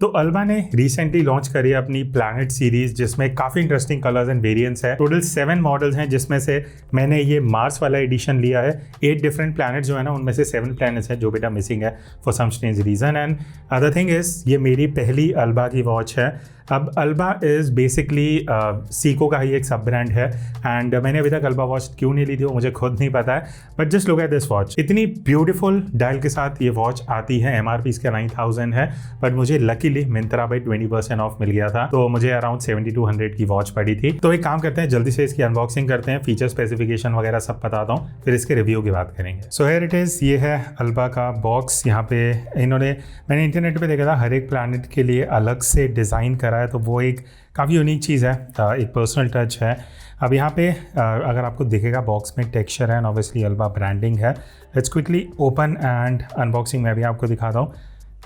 तो अल्बा ने recently launch करी है अपनी प्लैनेट सीरीज, जिसमें काफ़ी इंटरेस्टिंग कलर्स एंड वेरिएंट्स है। टोटल 7 मॉडल्स हैं, जिसमें से मैंने ये मार्स वाला एडिशन लिया है। 8 डिफरेंट प्लैनेट्स जो है ना, उनमें से 7 प्लैनेट्स हैं जो बेटा मिसिंग है for some strange reason. And other thing is, ये मेरी पहली अल्बा की वॉच है। अब अल्बा इज़ बेसिकली सीको का ही एक सब ब्रांड है एंड मैंने अभी तक अल्बा वॉच क्यों नहीं ली थी वो मुझे खुद नहीं पता है, but just look at this watch. इतनी ब्यूटीफुल डायल के साथ ये वॉच आती है। MRP इसका 9000 है, बट मुझे लकीली मिंत्रा पे 20% ऑफ मिल गया था, तो मुझे अराउंड 7200 की वॉच पड़ी थी। तो एक काम करते हैं, जल्दी से इसकी अनबॉक्सिंग करते हैं, फीचर स्पेसिफिकेशन वगैरह सब बताता हूँ, फिर इसके रिव्यू की बात करेंगे। सो हियर इट इज़, ये है अल्बा का बॉक्स। यहाँ पे मैंने इंटरनेट पे देखा था हर एक प्लैनेट के लिए अलग से डिज़ाइन करा है, तो वो एक काफ़ी यूनिक चीज़ है, एक पर्सनल टच है। अब यहाँ पे अगर आपको दिखेगा बॉक्स में टेक्सचर है एंड ऑब्वियसली अल्बा ब्रांडिंग है। Let's quickly open and unboxing मैं भी आपको दिखाता हूँ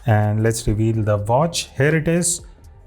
and let's reveal the watch. Here it is,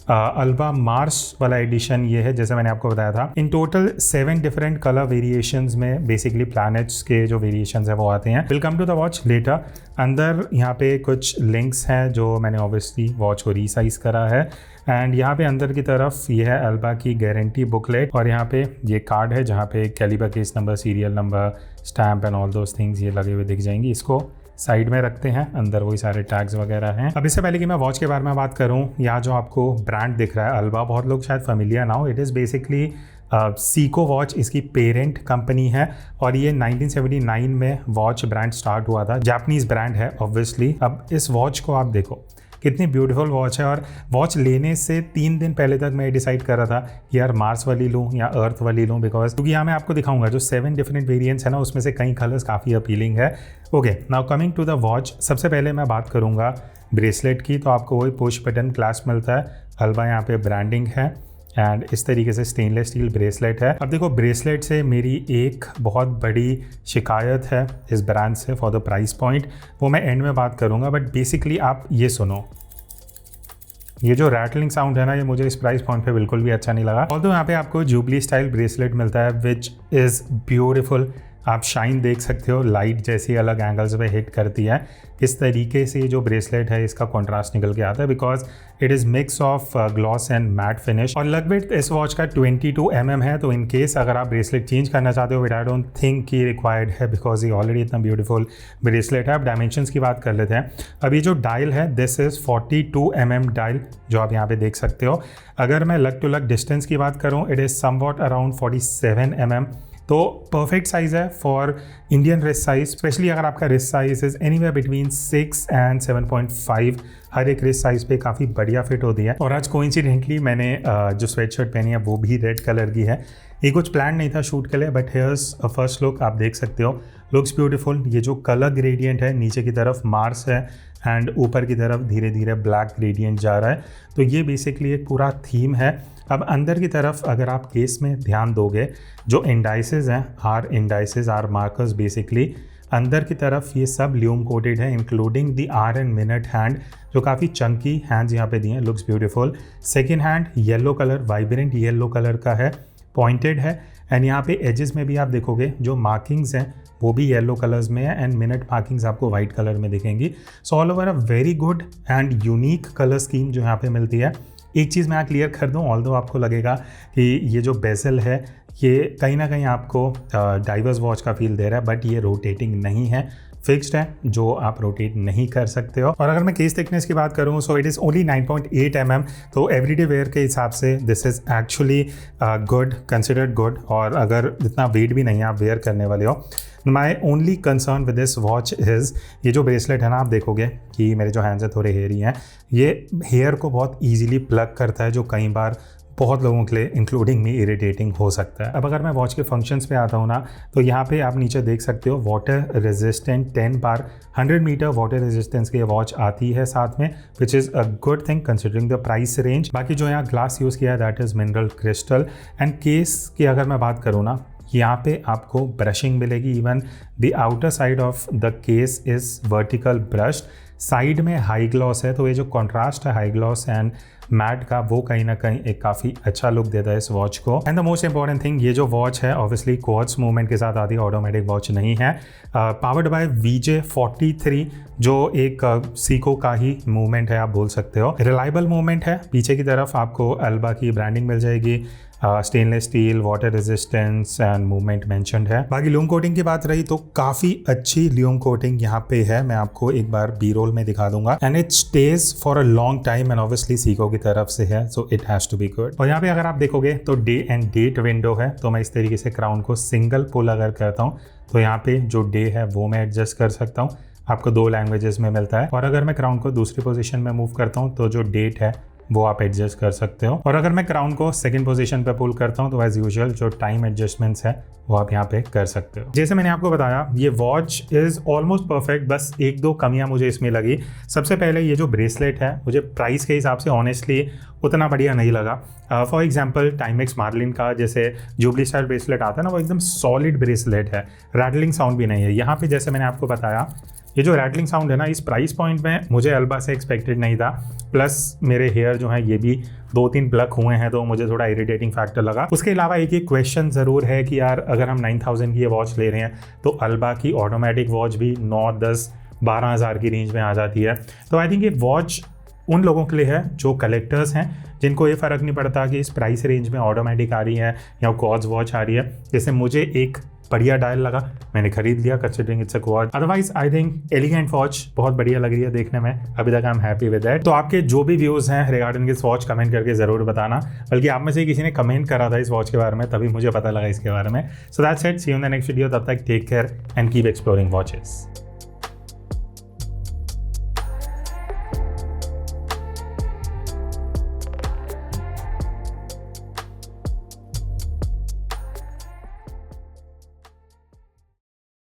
Alba Mars वाला एडिशन ये है, जैसे मैंने आपको बताया था। In total 7 different colour variations में बेसिकली प्लैनेट्स के जो वेरिएशंस है वो आते हैं। Will come to the watch later. अंदर यहाँ पे कुछ लिंक्स हैं जो मैंने ऑब्वियसली वॉच को रीसाइज करा है एंड यहाँ पे अंदर की तरफ ये है अल्बा की गारंटी बुकलेट और यहाँ पे ये कार्ड है जहाँ पे calibre case number, serial number, stamp and all those things ये लगे हुए दिख जाएंगी। इसको साइड में रखते हैं, अंदर वही सारे टैग्स वगैरह हैं। अब इससे पहले कि मैं वॉच के बारे में बात करूं, यहाँ जो आपको ब्रांड दिख रहा है अल्बा, बहुत लोग शायद फेमिलियर ना हो, it is basically Seiko watch इसकी पेरेंट कंपनी है और ये 1979 में वॉच ब्रांड स्टार्ट हुआ था। जापानीज़ ब्रांड है ऑब्वियसली। अब इस वॉच को आप देखो, कितनी ब्यूटीफुल वॉच है। और वॉच लेने से 3 दिन पहले तक मैं डिसाइड कर रहा था कि यार मार्स वाली लूँ या अर्थ वाली लूँ, बिकॉज क्योंकि यहाँ मैं आपको दिखाऊंगा जो 7 डिफरेंट वेरिएंट्स है ना, उसमें से कई कलर्स काफ़ी अपीलिंग है। Okay, now coming to the watch. सबसे पहले मैं बात करूँगा ब्रेसलेट की, तो आपको वही पुश बटन क्लैस्प मिलता है। अल्बा यहाँ पे ब्रांडिंग है एंड इस तरीके से स्टेनलेस स्टील ब्रेसलेट है। अब देखो, ब्रेसलेट से मेरी एक बहुत बड़ी शिकायत है इस ब्रांड से फॉर द प्राइस पॉइंट, वो मैं एंड में बात करूंगा, बट बेसिकली आप ये सुनो, ये जो रैटलिंग साउंड है ना, ये मुझे इस प्राइस पॉइंट पे बिल्कुल भी अच्छा नहीं लगा। ऑल्दो यहाँ पे आपको जुबली स्टाइल ब्रेसलेट मिलता है विच इज़ ब्यूटीफुल। आप शाइन देख सकते हो, लाइट जैसी अलग एंगल्स पे हिट करती है। इस तरीके से जो ब्रेसलेट है इसका कॉन्ट्रास्ट निकल के आता है, because it is mix of gloss and matte finish. और लगभग इस वॉच का 22 mm है, तो इन केस अगर आप ब्रेसलेट चेंज करना चाहते हो, बट आई डोंट थिंक कि रिक्वायर्ड है, बिकॉज ये ऑलरेडी इतना ब्यूटीफुल ब्रेसलेट है। अब डायमेंशंस की बात कर लेते हैं। अब ये जो डायल है, दिस इज़ 42 mm डायल, जो आप यहाँ पे देख सकते हो। अगर मैं लग टू लग डिस्टेंस की बात करूँ, it is somewhat around 47 mm, तो परफेक्ट साइज़ है for Indian wrist size, specially अगर आपका wrist size is anywhere between 6 and 7.5। हर एक रिस्ट साइज पे काफ़ी बढ़िया फिट होती है। और आज कोइंसिडेंटली मैंने जो स्वेट शर्ट पहनी है वो भी रेड कलर की है। ये कुछ प्लान नहीं था शूट के लिए, but hairs a first look, आप देख सकते हो, लुक्स ब्यूटीफुल। ये जो कलर ग्रेडियंट है, नीचे की तरफ मार्स है एंड ऊपर की तरफ धीरे धीरे ब्लैक ग्रेडियंट जा रहा है, तो ये बेसिकली एक पूरा थीम है। अब अंदर की तरफ अगर आप केस में ध्यान दोगे, जो इंडाइसेस हैं, आर मार्कर्स बेसिकली, अंदर की तरफ ये सब ल्यूम कोटेड है, including the hour and minute hand, जो काफ़ी चंकी हैंड्स यहाँ पे दिए हैं, looks beautiful. Second hand yellow colour, vibrant yellow colour का है, पॉइंटेड है एंड यहाँ पे एजेस में भी आप देखोगे जो मार्किंग्स हैं वो भी येलो कलर्स में है एंड मिनट मार्किंग्स आपको वाइट कलर में दिखेंगी। So all over a very good and unique colour scheme जो यहाँ पे मिलती है। एक चीज़ मैं यहाँ क्लियर कर दूँ, ऑल्दो आपको लगेगा कि ये जो बेजल है ये कहीं ना कहीं आपको डाइवर्स वॉच का फील दे रहा है, बट ये रोटेटिंग नहीं है, फिक्स्ड है, जो आप रोटेट नहीं कर सकते हो। और अगर मैं केस थिकनेस की बात करूं, so it is only 9.8 mm, तो एवरीडे वेयर के हिसाब से this is actually good, considered good. और अगर इतना वेट भी नहीं है आप वेयर करने वाले हो। My only concern with this watch is, ये जो ब्रेसलेट है ना, आप देखोगे कि मेरे जो हैंड्स हैं थोड़े हेयरी हैं, ये हेयर को बहुत ईजिली प्लग करता है, जो कई बार बहुत लोगों के लिए इंक्लूडिंग मी इरिटेटिंग हो सकता है। अब अगर मैं वॉच के फंक्शंस पे आता हूँ ना, तो यहाँ पे आप नीचे देख सकते हो वाटर रेजिस्टेंट 10 बार 100 मीटर वाटर रेजिस्टेंस की वॉच आती है साथ में, which is a good thing considering the price range. बाकी जो यहाँ ग्लास यूज़ किया है that is mineral crystal. And case की अगर मैं बात करूँ ना, यहाँ पे आपको ब्रशिंग मिलेगी, even the outer side of the case is vertical brushed. Side में हाई ग्लॉस है, तो ये जो कॉन्ट्रास्ट है हाई ग्लॉस एंड मैट का, वो कहीं ना कहीं एक काफ़ी अच्छा लुक देता है इस वॉच को। And the most important thing, ये जो वॉच है ऑब्वियसली क्वार्ट्ज मूवमेंट के साथ आती है, ऑटोमेटिक वॉच नहीं है। पावर्ड बाय VJ43 जो एक सीको का ही मूवमेंट है, आप बोल सकते हो। रिलायबल मूवमेंट है। पीछे की तरफ आपको अल्बा की ब्रांडिंग मिल जाएगी, stainless steel, water resistance and movement mentioned है। बाकी लूम कोटिंग की बात रही तो काफ़ी अच्छी लूम कोटिंग यहाँ पे है। मैं आपको एक बार बी रोल में दिखा दूंगा and it stays for a long time and obviously Seiko की तरफ से है, so it has to be good. और यहाँ पे अगर आप देखोगे तो डे एंड डेट विंडो है, तो मैं इस तरीके से क्राउन को सिंगल पुल अगर करता हूँ तो यहाँ पे जो डे है वो मैं एडजस्ट कर सकता हूँ। आपको 2 लैंग्वेजेस में मिलता है। और अगर मैं क्राउन को दूसरी पोजीशन में मूव करता हूँ तो जो डेट है वो आप एडजस्ट कर सकते हो। और अगर मैं क्राउन को सेकंड पोजीशन पे पुल करता हूँ तो एज यूजुअल जो टाइम एडजस्टमेंट्स है वो आप यहाँ पे कर सकते हो। जैसे मैंने आपको बताया ये वॉच इज ऑलमोस्ट परफेक्ट, बस 1-2 कमियां मुझे इसमें लगी। सबसे पहले ये जो ब्रेसलेट है मुझे प्राइस के हिसाब से ऑनेस्टली उतना बढ़िया नहीं लगा। फॉर एग्जाम्पल टाइमेक्स मार्लिन का जैसे जुबली स्टाइल ब्रेसलेट आता है ना, वो एकदम सॉलिड ब्रेसलेट है, रैटलिंग साउंड भी नहीं है। यहाँ पे जैसे मैंने आपको बताया ये जो रैटलिंग साउंड है ना, इस प्राइस पॉइंट में मुझे अल्बा से एक्सपेक्टेड नहीं था। प्लस मेरे हेयर जो है ये भी 2-3 प्लक हुए हैं तो मुझे थोड़ा इरिटेटिंग फैक्टर लगा। उसके अलावा एक ही क्वेश्चन ज़रूर है कि यार अगर हम 9000 की ये वॉच ले रहे हैं तो अल्बा की ऑटोमेटिक वॉच भी 9, 10, 12 हज़ार की रेंज में आ जाती है। तो आई थिंक ये वॉच उन लोगों के लिए है जो कलेक्टर्स हैं, जिनको ये फ़र्क नहीं पड़ता कि इस प्राइस रेंज में ऑटोमेटिक आ रही है या क्वार्ट्ज वॉच आ रही है। जैसे मुझे एक बढ़िया डायल लगा, मैंने खरीद लिया considering it's a quartz. Otherwise I think elegant watch बहुत बढ़िया लग रही है देखने में, अभी तक I am happy with that. तो आपके जो भी व्यूज़ हैं रिगार्डिंग दिस वॉच कमेंट करके ज़रूर बताना, बल्कि आप में से किसी ने कमेंट करा था इस वॉच के बारे में, तभी मुझे पता लगा इसके बारे में। So that's it, see you in the next video. तब तक take care and keep exploring watches.